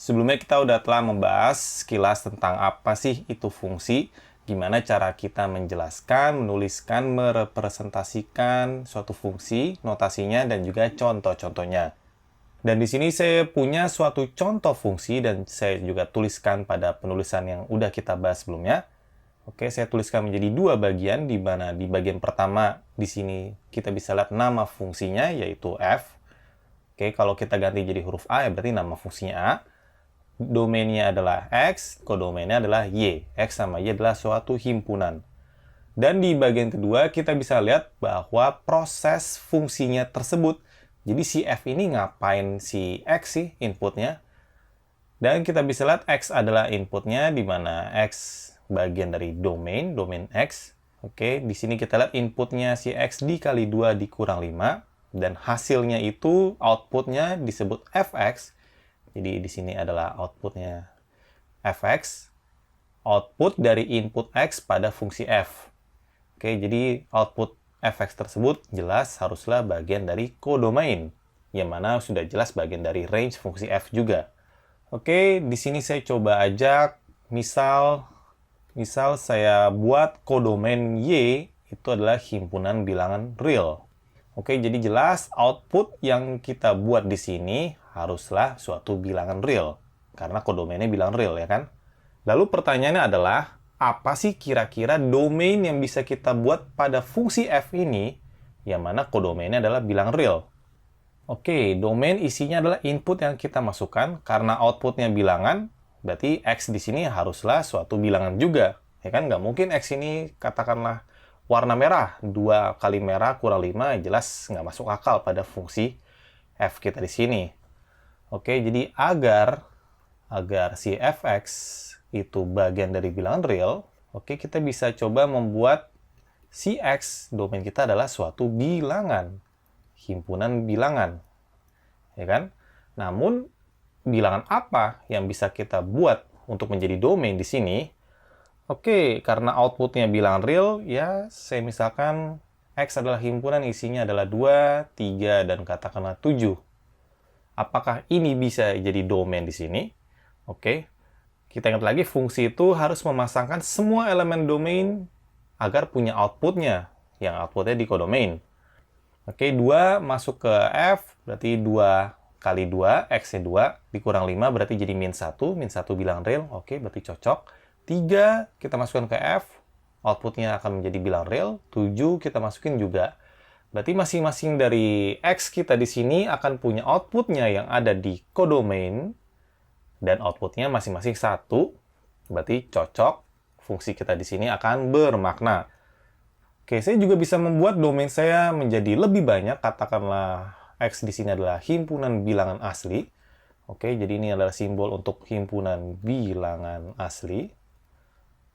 Sebelumnya kita telah membahas sekilas tentang apa sih itu fungsi, gimana cara kita menjelaskan, menuliskan, merepresentasikan suatu fungsi, notasinya, dan juga contoh-contohnya. Dan di sini saya punya suatu contoh fungsi dan saya juga tuliskan pada penulisan yang udah kita bahas sebelumnya. Oke, saya tuliskan menjadi dua bagian, di mana di bagian pertama di sini kita bisa lihat nama fungsinya, yaitu f. Oke, kalau kita ganti jadi huruf A, ya berarti nama fungsinya A. Domainnya adalah X, kodomainnya adalah Y. X sama Y adalah suatu himpunan. Dan di bagian kedua, kita bisa lihat bahwa proses fungsinya tersebut. Jadi si F ini ngapain si X sih inputnya? Dan kita bisa lihat X adalah inputnya, di mana X bagian dari domain X. Oke, di sini kita lihat inputnya si X dikali 2 dikurang 5. Dan hasilnya itu outputnya disebut Fx. Jadi di sini adalah outputnya Fx. Output dari input X pada fungsi F. Oke, jadi output Fx tersebut jelas haruslah bagian dari kodomain, yang mana sudah jelas bagian dari range fungsi F juga. Oke, di sini saya coba ajak, misal saya buat kodomain Y itu adalah himpunan bilangan real. Oke, jadi jelas output yang kita buat di sini haruslah suatu bilangan real, karena kodomainnya bilangan real, ya kan? Lalu pertanyaannya adalah, apa sih kira-kira domain yang bisa kita buat pada fungsi f ini, yang mana kodomainnya adalah bilangan real? Oke, domain isinya adalah input yang kita masukkan, karena outputnya bilangan, berarti x di sini haruslah suatu bilangan juga. Ya kan, nggak mungkin x ini katakanlah warna merah, 2 kali merah kurang 5, jelas nggak masuk akal pada fungsi f kita di sini. Oke, jadi agar si fx itu bagian dari bilangan real, oke, kita bisa coba membuat si x, domain kita adalah suatu bilangan, himpunan bilangan, ya kan? Namun, bilangan apa yang bisa kita buat untuk menjadi domain di sini? Oke, karena outputnya bilangan real, ya saya misalkan x adalah himpunan, isinya adalah 2, 3, dan katakanlah 7. Apakah ini bisa jadi domain di sini? Oke, kita ingat lagi, fungsi itu harus memasangkan semua elemen domain agar punya outputnya, yang outputnya di kodomain. Oke, 2 masuk ke F, berarti 2 kali 2, X-nya 2, dikurang 5, berarti jadi min 1 bilangan real, oke, berarti cocok. 3 kita masukkan ke F, outputnya akan menjadi bilangan real. 7 kita masukin juga. Berarti masing-masing dari X kita di sini akan punya outputnya yang ada di kodomain, dan outputnya masing-masing 1, berarti cocok, fungsi kita di sini akan bermakna. Oke, saya juga bisa membuat domain saya menjadi lebih banyak, katakanlah X di sini adalah himpunan bilangan asli. Oke, jadi ini adalah simbol untuk himpunan bilangan asli.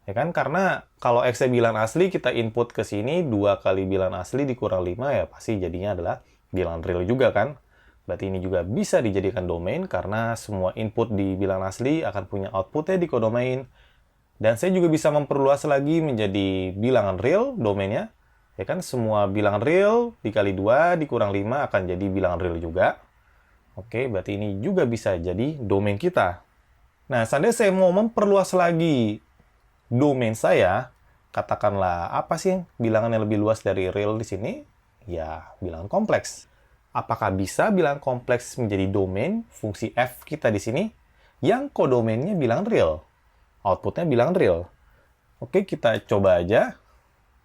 Ya kan, karena kalau X-nya bilangan asli, kita input ke sini, 2 kali bilangan asli dikurang 5, ya pasti jadinya adalah bilangan real juga kan. Berarti ini juga bisa dijadikan domain, karena semua input di bilangan asli akan punya outputnya di kodomain. Dan saya juga bisa memperluas lagi menjadi bilangan real domainnya. Ya kan, semua bilangan real dikali 2 dikurang 5 akan jadi bilangan real juga. Oke, berarti ini juga bisa jadi domain kita. Nah, seandainya saya mau memperluas lagi domain saya, katakanlah apa sih bilangan yang lebih luas dari real di sini? Ya, bilangan kompleks. Apakah bisa bilangan kompleks menjadi domain fungsi f kita di sini yang kodomainnya bilangan real? Outputnya bilangan real. Oke, kita coba aja.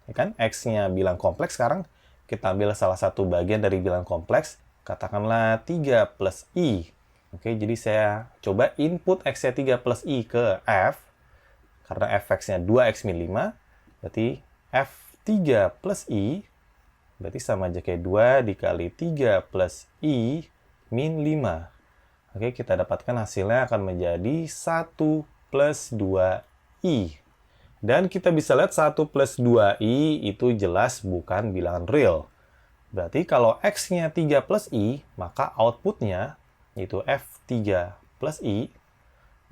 Ya kan, X-nya bilangan kompleks sekarang. Kita ambil salah satu bagian dari bilangan kompleks. Katakanlah 3 plus I. Oke, jadi saya coba input X-nya 3 plus I ke F. Karena fx-nya 2x min 5. Berarti F3 plus I berarti sama aja kayak 2 dikali 3 plus I min 5. Oke, kita dapatkan hasilnya akan menjadi 1 plus 2I. Dan kita bisa lihat 1 plus 2I itu jelas bukan bilangan real. Berarti kalau X-nya 3 plus I, maka outputnya yaitu F3 plus I,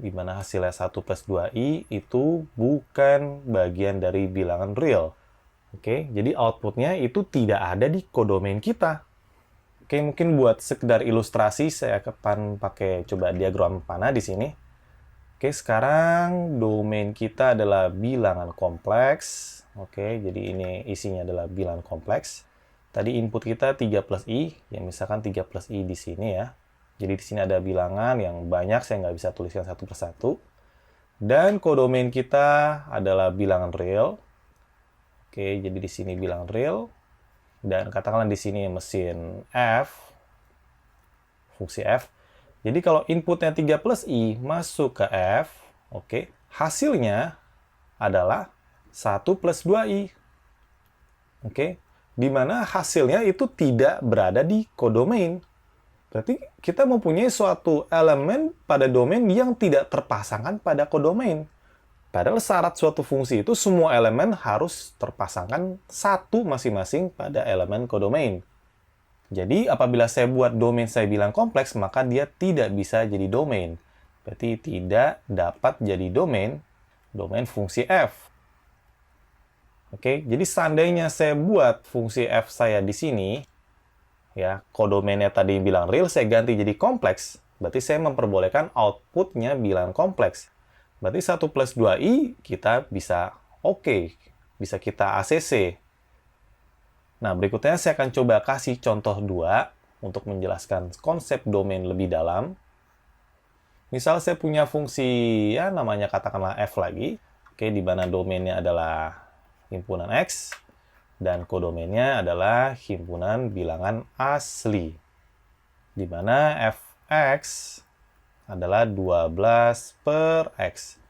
di mana hasilnya 1 plus 2I itu bukan bagian dari bilangan real. Oke, jadi outputnya itu tidak ada di kodomain kita. Oke, mungkin buat sekedar ilustrasi, saya akan pakai coba diagram panah di sini. Oke, sekarang domain kita adalah bilangan kompleks. Oke, jadi ini isinya adalah bilangan kompleks. Tadi input kita 3 plus I, ya misalkan 3 plus I di sini ya. Jadi di sini ada bilangan yang banyak, saya nggak bisa tuliskan satu persatu. Dan kodomain kita adalah bilangan real. Oke, jadi di sini bilangan real. Dan katakanlah di sini mesin F, fungsi F. Jadi kalau inputnya 3 plus I masuk ke F, oke, hasilnya adalah 1 plus 2I. Oke, di mana hasilnya itu tidak berada di kodomain. Berarti kita mempunyai suatu elemen pada domain yang tidak terpasangkan pada kodomain. Padahal syarat suatu fungsi itu semua elemen harus terpasangkan satu masing-masing pada elemen kodomain. Jadi apabila saya buat domain saya bilang kompleks, maka dia tidak bisa jadi domain. Berarti tidak dapat jadi domain fungsi f. Oke, jadi seandainya saya buat fungsi f saya di sini, ya, kodomainnya tadi bilang real, saya ganti jadi kompleks. Berarti saya memperbolehkan outputnya bilang kompleks. Berarti 1 plus 2i kita bisa oke, bisa kita ACC. Nah, berikutnya saya akan coba kasih contoh 2 untuk menjelaskan konsep domain lebih dalam. Misal saya punya fungsi, ya namanya katakanlah f lagi. Oke, di mana domainnya adalah himpunan X, dan kodomainnya adalah himpunan bilangan asli. Di mana fx adalah 12 per X.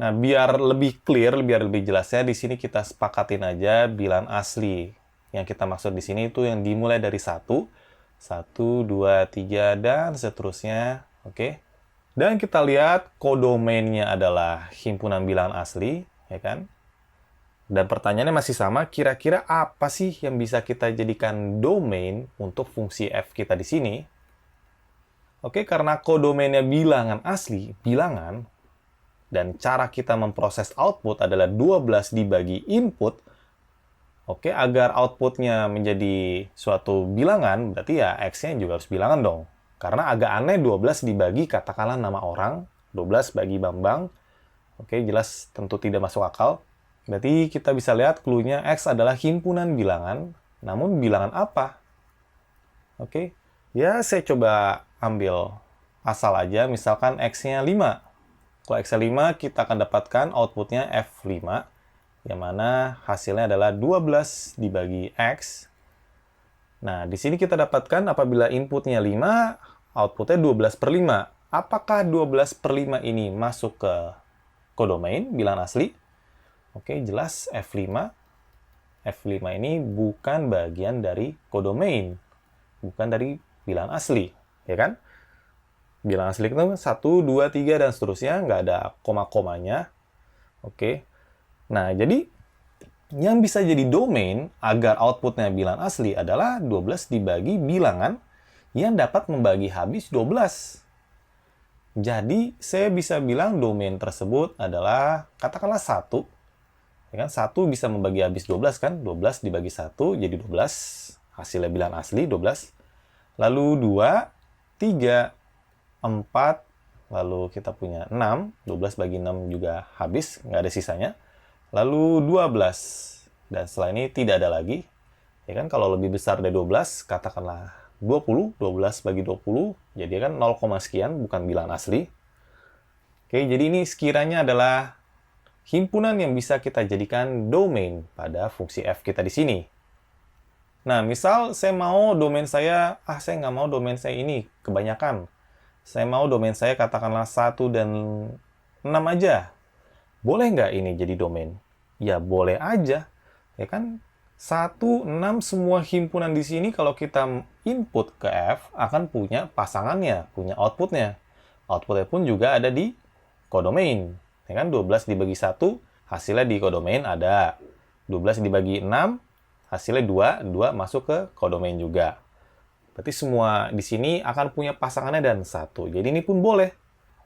Nah, biar lebih clear, biar lebih jelasnya, di sini kita sepakatin aja bilangan asli. Yang kita maksud di sini itu yang dimulai dari 1, 1, 2, 3, dan seterusnya. Oke. Dan kita lihat kodomainnya adalah himpunan bilangan asli, ya kan? Dan pertanyaannya masih sama, kira-kira apa sih yang bisa kita jadikan domain untuk fungsi f kita di sini? Oke, karena kodomainnya bilangan asli, bilangan, dan cara kita memproses output adalah 12 dibagi input, oke, agar outputnya menjadi suatu bilangan, berarti ya X-nya juga harus bilangan dong. Karena agak aneh 12 dibagi katakanlah nama orang, 12 bagi Bambang, oke, jelas tentu tidak masuk akal. Berarti kita bisa lihat clue-nya X adalah himpunan bilangan, namun bilangan apa? Oke, ya saya coba ambil asal aja, misalkan X-nya 5. Kalau X-nya 5, kita akan dapatkan outputnya F5, yang mana hasilnya adalah 12 dibagi X. Nah, di sini kita dapatkan apabila inputnya 5, outputnya 12 per 5. Apakah 12 per 5 ini masuk ke kodomain, bilangan asli? Oke, jelas F5. F5 ini bukan bagian dari kodomain, bukan dari bilangan asli, ya kan? Bilangan asli itu 1, 2, 3, dan seterusnya, nggak ada koma-komanya. Oke. Nah, jadi yang bisa jadi domain agar outputnya bilangan asli adalah 12 dibagi bilangan yang dapat membagi habis 12. Jadi, saya bisa bilang domain tersebut adalah, katakanlah 1. Ya kan? 1 bisa membagi habis 12, kan? 12 dibagi 1, jadi 12. Hasilnya bilangan asli, 12. Lalu 2, 3, 4, lalu kita punya 6, 12 bagi 6 juga habis, nggak ada sisanya. Lalu 12, dan setelah ini tidak ada lagi. Ya kan, kalau lebih besar dari 12, katakanlah 20, 12 bagi 20, jadi kan 0, sekian, bukan bilangan asli. Oke, jadi ini sekiranya adalah himpunan yang bisa kita jadikan domain pada fungsi f kita di sini. Nah, misal saya mau domain saya, saya nggak mau domain saya ini, kebanyakan. Saya mau domain saya katakanlah 1 dan 6 aja. Boleh nggak ini jadi domain? Ya boleh aja. Ya kan? 1, 6 semua himpunan di sini kalau kita input ke F akan punya pasangannya, punya outputnya. Outputnya pun juga ada di kodomain. Ya kan? 12 dibagi 1, hasilnya di kodomain ada. 12 dibagi 6, hasilnya 2, 2 masuk ke kodomain juga. Berarti semua di sini akan punya pasangannya dan 1. Jadi ini pun boleh.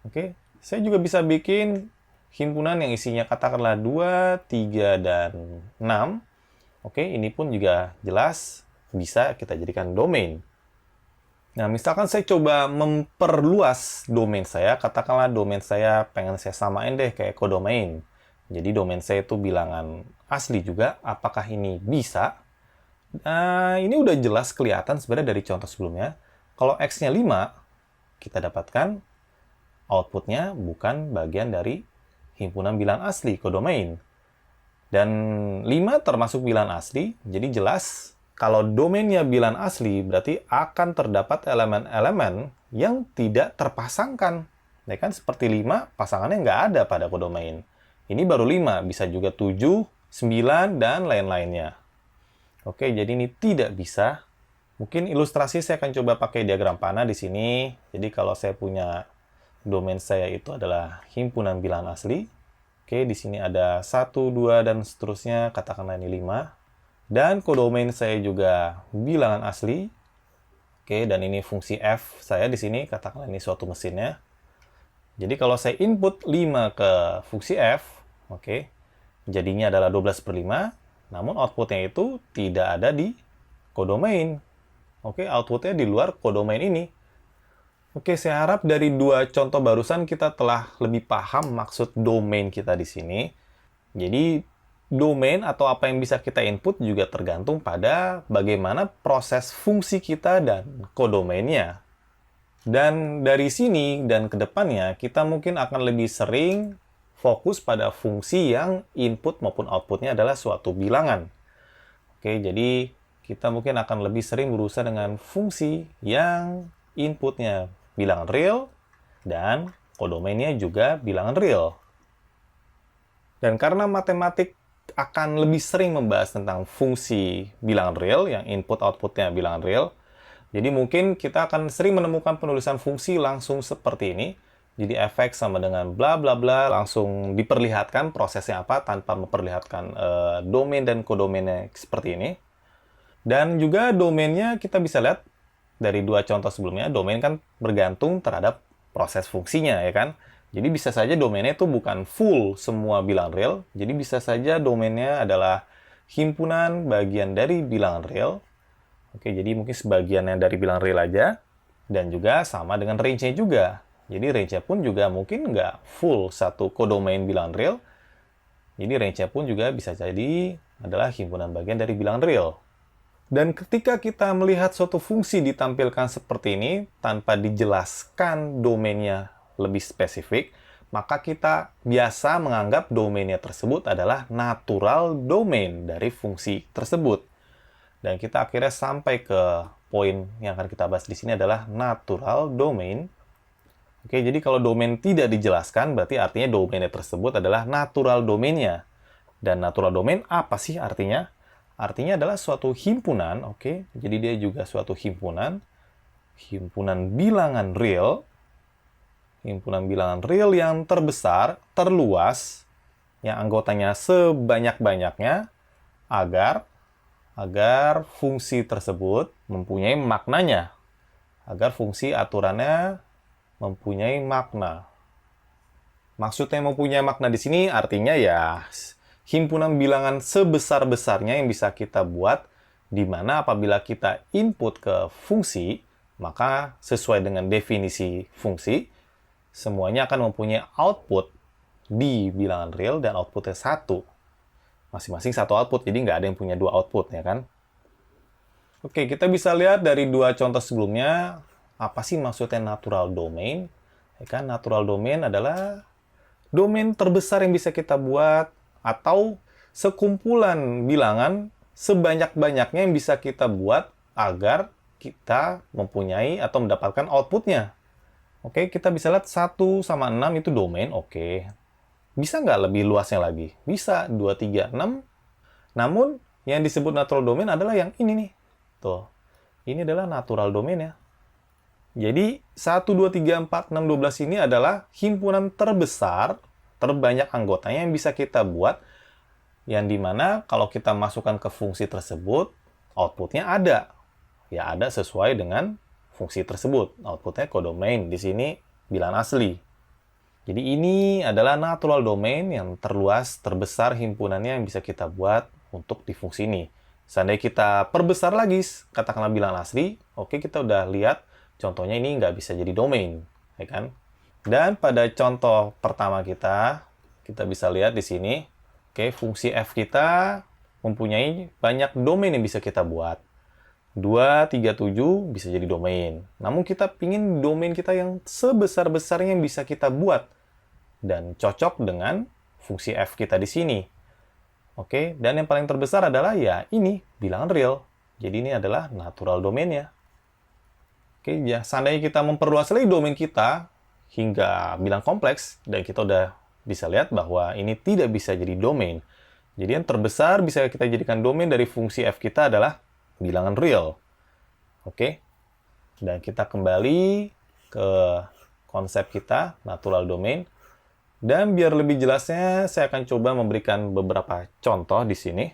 Oke. Saya juga bisa bikin himpunan yang isinya katakanlah 2, 3, dan 6. Oke, ini pun juga jelas. bisa kita jadikan domain. Nah, misalkan saya coba memperluas domain saya, katakanlah domain saya pengen saya samain deh kayak codomain. Jadi domain saya itu bilangan asli juga, apakah ini bisa? Nah, ini udah jelas kelihatan sebenarnya dari contoh sebelumnya. Kalau X-nya 5, kita dapatkan outputnya bukan bagian dari himpunan bilangan asli, codomain. Dan 5 termasuk bilangan asli, jadi jelas kalau domainnya bilangan asli, berarti akan terdapat elemen-elemen yang tidak terpasangkan. Ya kan, seperti 5, pasangannya nggak ada pada codomain. Ini baru 5, bisa juga 7, 9, dan lain-lainnya. Oke, jadi ini tidak bisa. Mungkin ilustrasi saya akan coba pakai diagram panah di sini. Jadi kalau saya punya domain saya itu adalah himpunan bilangan asli. Oke, di sini ada 1, 2, dan seterusnya, katakanlah ini 5. Dan codomain saya juga bilangan asli. Oke, dan ini fungsi f saya di sini, katakanlah ini suatu mesinnya. Jadi kalau saya input 5 ke fungsi f, oke, jadinya adalah 12/5, namun outputnya itu tidak ada di codomain. Oke, outputnya di luar codomain ini. Oke, saya harap dari dua contoh barusan kita telah lebih paham maksud domain kita di sini. Jadi, domain atau apa yang bisa kita input juga tergantung pada bagaimana proses fungsi kita dan codomainnya. Dan dari sini dan ke depannya, kita mungkin akan lebih sering fokus pada fungsi yang input maupun outputnya adalah suatu bilangan. Oke, jadi kita mungkin akan lebih sering berusaha dengan fungsi yang inputnya bilangan real dan codomainnya juga bilangan real. Dan karena matematik akan lebih sering membahas tentang fungsi bilangan real yang input-outputnya bilangan real. Jadi mungkin kita akan sering menemukan penulisan fungsi langsung seperti ini. Jadi fx sama dengan bla bla bla, langsung diperlihatkan prosesnya apa tanpa memperlihatkan domain dan codomainnya seperti ini. Dan juga domainnya kita bisa lihat dari dua contoh sebelumnya, domain kan bergantung terhadap proses fungsinya, ya kan? Jadi bisa saja domainnya itu bukan full semua bilangan real. Jadi bisa saja domainnya adalah himpunan bagian dari bilangan real. Oke, jadi mungkin sebagiannya dari bilangan real aja. Dan juga sama dengan range-nya juga. Jadi range-nya pun juga mungkin nggak full satu codomain bilangan real. Jadi range-nya pun juga bisa jadi adalah himpunan bagian dari bilangan real. Dan ketika kita melihat suatu fungsi ditampilkan seperti ini, tanpa dijelaskan domainnya lebih spesifik, maka kita biasa menganggap domainnya tersebut adalah natural domain dari fungsi tersebut. Dan kita akhirnya sampai ke poin yang akan kita bahas di sini adalah natural domain. Oke, jadi kalau domain tidak dijelaskan, berarti artinya domainnya tersebut adalah natural domainnya. Dan natural domain apa sih artinya? Artinya adalah suatu himpunan, oke. Jadi dia juga suatu himpunan bilangan real, himpunan bilangan real yang terbesar, terluas, yang anggotanya sebanyak-banyaknya, agar fungsi tersebut mempunyai maknanya, agar fungsi aturannya mempunyai makna. Maksudnya mempunyai makna di sini artinya ya himpunan bilangan sebesar-besarnya yang bisa kita buat, di mana apabila kita input ke fungsi, maka sesuai dengan definisi fungsi, semuanya akan mempunyai output di bilangan real dan outputnya satu. Masing-masing satu output, jadi nggak ada yang punya dua output, ya kan? Oke, kita bisa lihat dari dua contoh sebelumnya, apa sih maksudnya natural domain? Ya kan, natural domain adalah domain terbesar yang bisa kita buat, atau sekumpulan bilangan sebanyak-banyaknya yang bisa kita buat agar kita mempunyai atau mendapatkan outputnya. Oke, kita bisa lihat 1 sama 6 itu domain, oke. Bisa nggak lebih luasnya lagi? Bisa, 2, 3, 6. Namun, yang disebut natural domain adalah yang ini nih. Tuh, ini adalah natural domain ya. Jadi, 1, 2, 3, 4, 6, 12 ini adalah himpunan terbesar, terbanyak anggotanya yang bisa kita buat, yang dimana kalau kita masukkan ke fungsi tersebut, outputnya ada. Ya, ada sesuai dengan fungsi tersebut. Outputnya codomain, di sini bilangan asli. Jadi ini adalah natural domain yang terluas, terbesar himpunannya yang bisa kita buat untuk di fungsi ini. Seandainya kita perbesar lagi, katakanlah bilangan asli, oke, kita udah lihat contohnya ini nggak bisa jadi domain, ya kan? Dan pada contoh pertama kita bisa lihat di sini, oke, fungsi f kita mempunyai banyak domain yang bisa kita buat. 2, 3, 7 bisa jadi domain. Namun kita pingin domain kita yang sebesar-besarnya yang bisa kita buat dan cocok dengan fungsi f kita di sini. Oke, dan yang paling terbesar adalah ya ini, bilangan real. Jadi ini adalah natural domain-nya. Oke, ya seandainya kita memperluas lagi domain kita hingga bilang kompleks, dan kita udah bisa lihat bahwa ini tidak bisa jadi domain. Jadi yang terbesar bisa kita jadikan domain dari fungsi f kita adalah bilangan real. Oke, dan kita kembali ke konsep kita, natural domain. Dan biar lebih jelasnya, saya akan coba memberikan beberapa contoh di sini.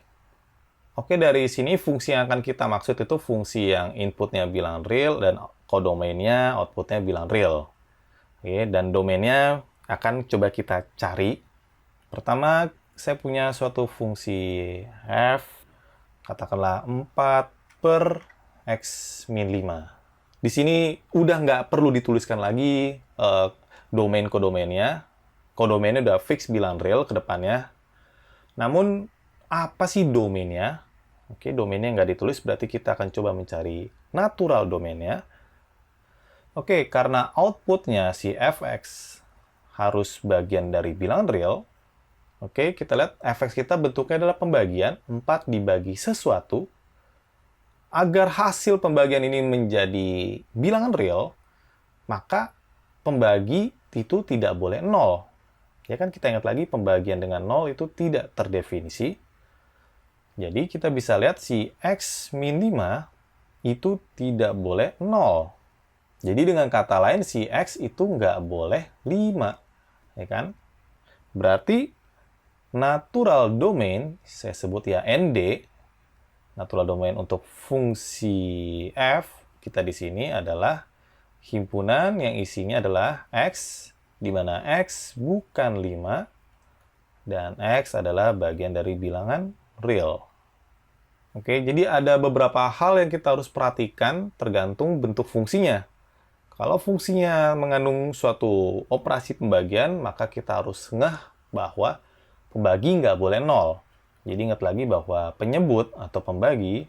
Oke, dari sini fungsi yang akan kita maksud itu fungsi yang inputnya bilangan real dan codomainnya outputnya bilangan real. Oke, dan domainnya akan coba kita cari. Pertama, saya punya suatu fungsi f, katakanlah 4 per x min 5. Di sini udah nggak perlu dituliskan lagi domain kodomainnya. Kodomainnya udah fix bilangan real ke depannya. Namun, apa sih domainnya? Oke, domainnya nggak ditulis, berarti kita akan coba mencari natural domainnya. Oke, karena outputnya si fx harus bagian dari bilangan real, oke, kita lihat fx kita bentuknya adalah pembagian 4 dibagi sesuatu. Agar hasil pembagian ini menjadi bilangan real, maka pembagi itu tidak boleh 0. Ya kan, kita ingat lagi pembagian dengan 0 itu tidak terdefinisi. Jadi kita bisa lihat si x min 5 itu tidak boleh 0. Jadi dengan kata lain si x itu nggak boleh 5. Ya kan? Berarti natural domain, saya sebut ya ND, natural domain untuk fungsi f kita di sini adalah himpunan yang isinya adalah x, di mana x bukan 5, dan x adalah bagian dari bilangan real. Oke, jadi ada beberapa hal yang kita harus perhatikan tergantung bentuk fungsinya. Kalau fungsinya mengandung suatu operasi pembagian, maka kita harus ngeh bahwa pembagi nggak boleh 0. Jadi ingat lagi bahwa penyebut atau pembagi,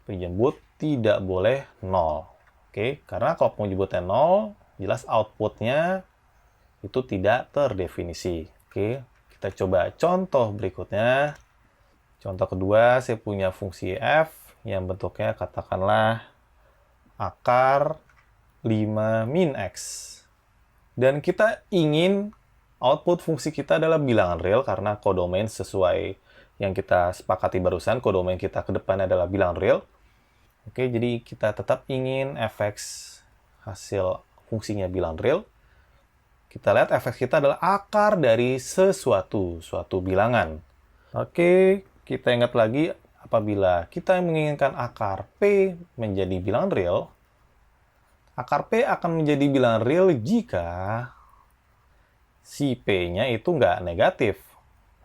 penyebut tidak boleh 0. Oke, karena kalau penyebutnya 0, jelas outputnya itu tidak terdefinisi. Oke, kita coba contoh berikutnya. Contoh kedua, saya punya fungsi f yang bentuknya katakanlah akar 5 min x. Dan kita ingin output fungsi kita adalah bilangan real karena codomain sesuai yang kita sepakati barusan, codomain kita ke depan adalah bilangan real. Oke, jadi kita tetap ingin fx hasil fungsinya bilangan real. Kita lihat fx kita adalah akar dari suatu bilangan. Oke, kita ingat lagi apabila kita menginginkan akar P menjadi bilangan real, akar P akan menjadi bilangan real jika si P-nya itu nggak negatif,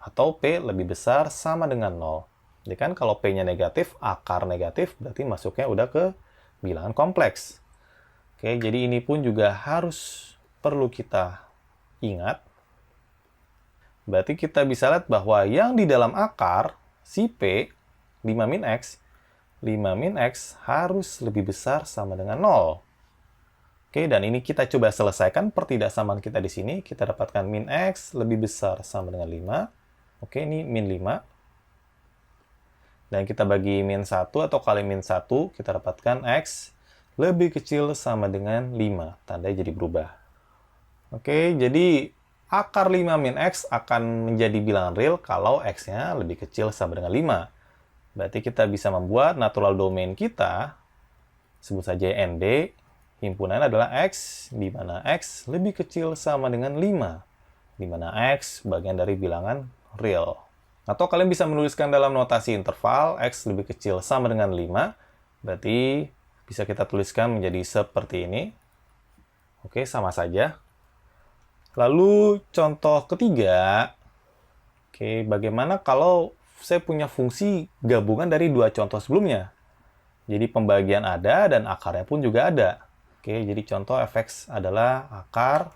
atau P lebih besar sama dengan 0. Jadi kan kalau P-nya negatif, akar negatif, berarti masuknya udah ke bilangan kompleks. Oke, jadi ini pun juga harus perlu kita ingat. Berarti kita bisa lihat bahwa yang di dalam akar, si P, 5 min X, 5 min X harus lebih besar sama dengan 0. Oke, dan ini kita coba selesaikan pertidaksamaan kita di sini. Kita dapatkan min X lebih besar sama dengan 5. Oke, ini min 5. Dan kita bagi min 1 atau kali min 1, kita dapatkan X lebih kecil sama dengan 5. Tandanya jadi berubah. Oke, jadi akar 5 min X akan menjadi bilangan real kalau X-nya lebih kecil sama dengan 5. Berarti kita bisa membuat natural domain kita, sebut saja ND, himpunan adalah X, di mana X lebih kecil sama dengan 5. Di mana X bagian dari bilangan real. Atau kalian bisa menuliskan dalam notasi interval, X lebih kecil sama dengan 5. Berarti bisa kita tuliskan menjadi seperti ini. Oke, sama saja. Lalu contoh ketiga, oke, bagaimana kalau saya punya fungsi gabungan dari dua contoh sebelumnya. Jadi pembagian ada dan akarnya pun juga ada. Oke, jadi contoh fx adalah akar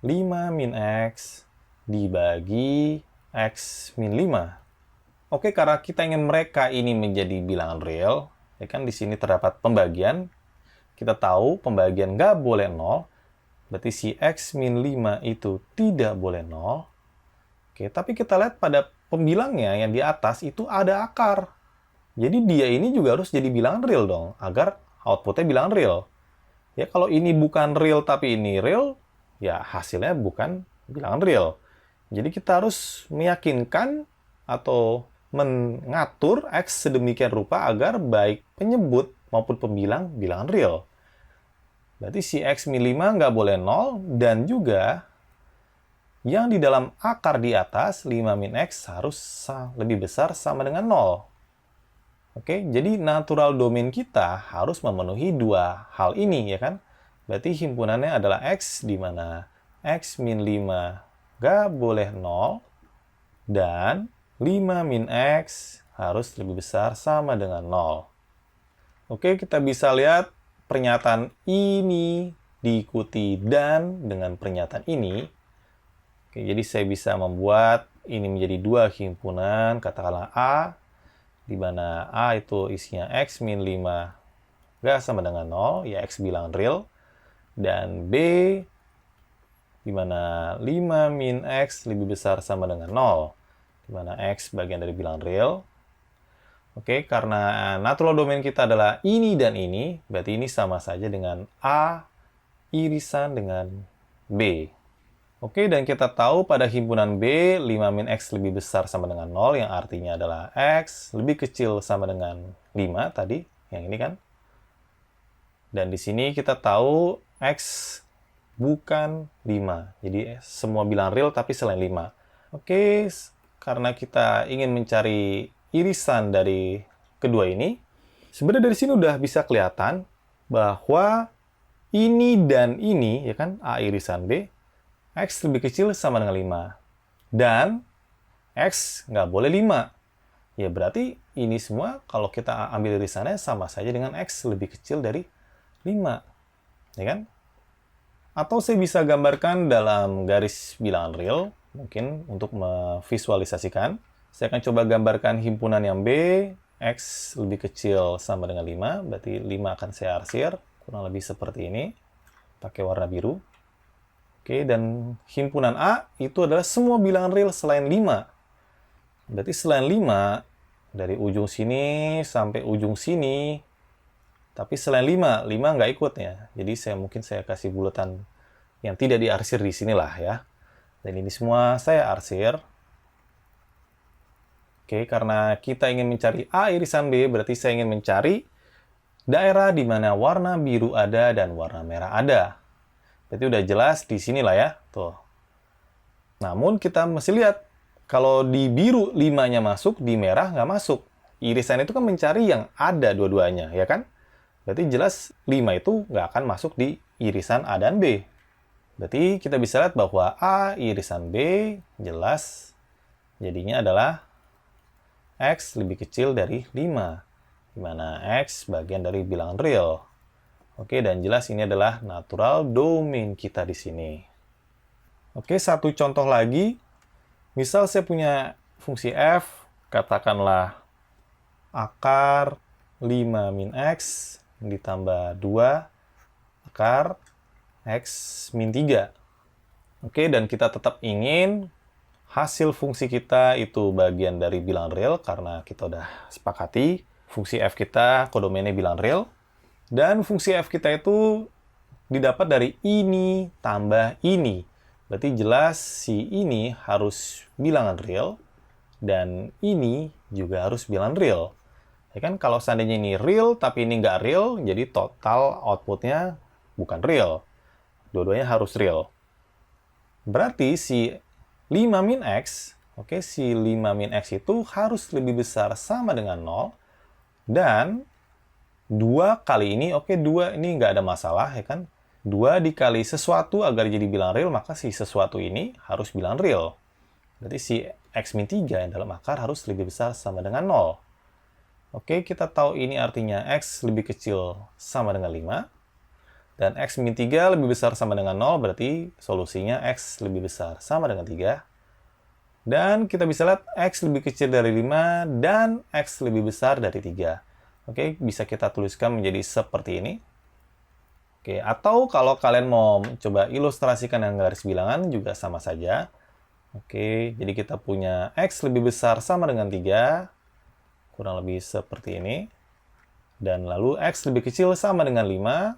5 min x dibagi x min 5. Oke, karena kita ingin mereka ini menjadi bilangan real, ya kan di sini terdapat pembagian. Kita tahu pembagian nggak boleh 0, berarti si x min 5 itu tidak boleh 0. Oke, tapi kita lihat pada pembilangnya yang di atas itu ada akar. Jadi dia ini juga harus jadi bilangan real dong, agar outputnya bilangan real. Ya, kalau ini bukan real tapi ini real, ya hasilnya bukan bilangan real. Jadi kita harus meyakinkan atau mengatur X sedemikian rupa agar baik penyebut maupun pembilang bilangan real. Berarti si X min 5 nggak boleh 0, dan juga yang di dalam akar di atas, 5 min X harus lebih besar sama dengan 0. Oke, jadi natural domain kita harus memenuhi dua hal ini, ya kan? Berarti himpunannya adalah X, di mana X min 5 nggak boleh 0, dan 5 min X harus lebih besar sama dengan 0. Oke, kita bisa lihat pernyataan ini diikuti dan dengan pernyataan ini. Oke, jadi saya bisa membuat ini menjadi dua himpunan, katakanlah A, di mana A itu isinya X min 5 nggak sama dengan 0, ya X bilangan real, dan B, di mana 5 min X lebih besar sama dengan 0, di mana X bagian dari bilangan real. Oke, karena natural domain kita adalah ini dan ini, berarti ini sama saja dengan A irisan dengan B. Oke, dan kita tahu pada himpunan B, 5 min X lebih besar sama dengan 0, yang artinya adalah X lebih kecil sama dengan 5 tadi, yang ini kan. Dan di sini kita tahu X bukan 5. Jadi semua bilangan real tapi selain 5. Oke, karena kita ingin mencari irisan dari kedua ini, sebenarnya dari sini udah bisa kelihatan bahwa ini dan ini, ya kan, A irisan B, X lebih kecil sama dengan 5. Dan X nggak boleh 5. Ya berarti ini semua kalau kita ambil irisannya sama saja dengan X lebih kecil dari 5. Ya kan? Atau saya bisa gambarkan dalam garis bilangan real, mungkin untuk memvisualisasikan. Saya akan coba gambarkan himpunan yang B, X lebih kecil sama dengan 5, berarti 5 akan saya arsir, kurang lebih seperti ini, pakai warna biru. Oke, dan himpunan A itu adalah semua bilangan real selain 5. Berarti selain 5, dari ujung sini sampai ujung sini, tapi selain 5 nggak ikut ya. Jadi mungkin saya kasih bulatan yang tidak diarsir di sinilah ya. Dan ini semua saya arsir. Oke, karena kita ingin mencari A irisan B, berarti saya ingin mencari daerah di mana warna biru ada dan warna merah ada. Berarti udah jelas di sini lah ya. Tuh. Namun kita mesti lihat, kalau di biru 5-nya masuk, di merah nggak masuk. Irisan itu kan mencari yang ada dua-duanya, ya kan? Berarti jelas 5 itu nggak akan masuk di irisan A dan B. Berarti kita bisa lihat bahwa A irisan B jelas jadinya adalah X lebih kecil dari 5. Di mana X bagian dari bilangan real. Oke, dan jelas ini adalah natural domain kita di sini. Oke, satu contoh lagi. Misal saya punya fungsi f, katakanlah akar 5 min x ditambah 2 akar x min 3. Oke, dan kita tetap ingin hasil fungsi kita itu bagian dari bilangan real, karena kita udah sepakati fungsi f kita kodomennya bilangan real. Dan fungsi f kita itu didapat dari ini tambah ini. Berarti jelas si ini harus bilangan real, dan ini juga harus bilangan real. Ya kan, kalau seandainya ini real, tapi ini nggak real, jadi total outputnya bukan real. Dua-duanya harus real. Berarti si 5 min x, oke, si 5 min x itu harus lebih besar sama dengan 0, dan 2 kali ini, oke, 2 ini nggak ada masalah, ya kan? 2 dikali sesuatu agar jadi bilangan real, maka si sesuatu ini harus bilangan real. Berarti si X min 3 yang dalam akar harus lebih besar sama dengan 0. Oke, kita tahu ini artinya X lebih kecil sama dengan 5. Dan X min 3 lebih besar sama dengan 0, berarti solusinya X lebih besar sama dengan 3. Dan kita bisa lihat X lebih kecil dari 5 dan X lebih besar dari 3. Oke, bisa kita tuliskan menjadi seperti ini. Oke, atau kalau kalian mau coba ilustrasikan dengan garis bilangan juga sama saja. Oke, jadi kita punya X lebih besar sama dengan 3, kurang lebih seperti ini. Dan lalu X lebih kecil sama dengan 5,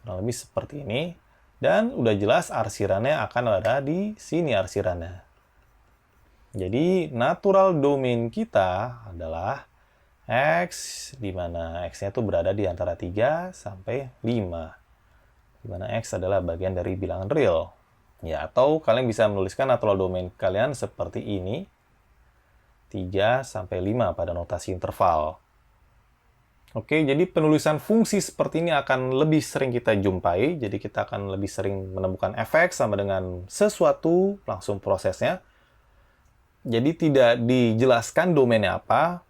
kurang lebih seperti ini. Dan udah jelas arsirannya akan ada di sini arsirannya. Jadi, natural domain kita adalah X, di mana X-nya itu berada di antara 3 sampai 5. Di mana X adalah bagian dari bilangan real. Ya, atau kalian bisa menuliskan natural domain kalian seperti ini. 3 sampai 5 pada notasi interval. Oke, jadi penulisan fungsi seperti ini akan lebih sering kita jumpai. Jadi kita akan lebih sering menemukan efek sama dengan sesuatu, langsung prosesnya. Jadi tidak dijelaskan domainnya apa.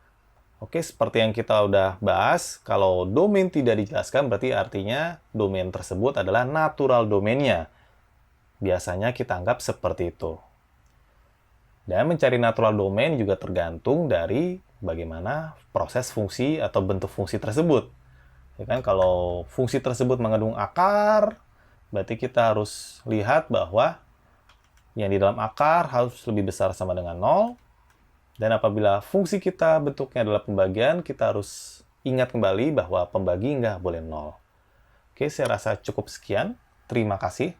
Oke, seperti yang kita udah bahas, kalau domain tidak dijelaskan berarti artinya domain tersebut adalah natural domainnya. Biasanya kita anggap seperti itu. Dan mencari natural domain juga tergantung dari bagaimana proses fungsi atau bentuk fungsi tersebut. Ya kan, kalau fungsi tersebut mengandung akar, berarti kita harus lihat bahwa yang di dalam akar harus lebih besar sama dengan 0. Dan apabila fungsi kita bentuknya adalah pembagian, kita harus ingat kembali bahwa pembagi nggak boleh 0. Oke, saya rasa cukup sekian. Terima kasih.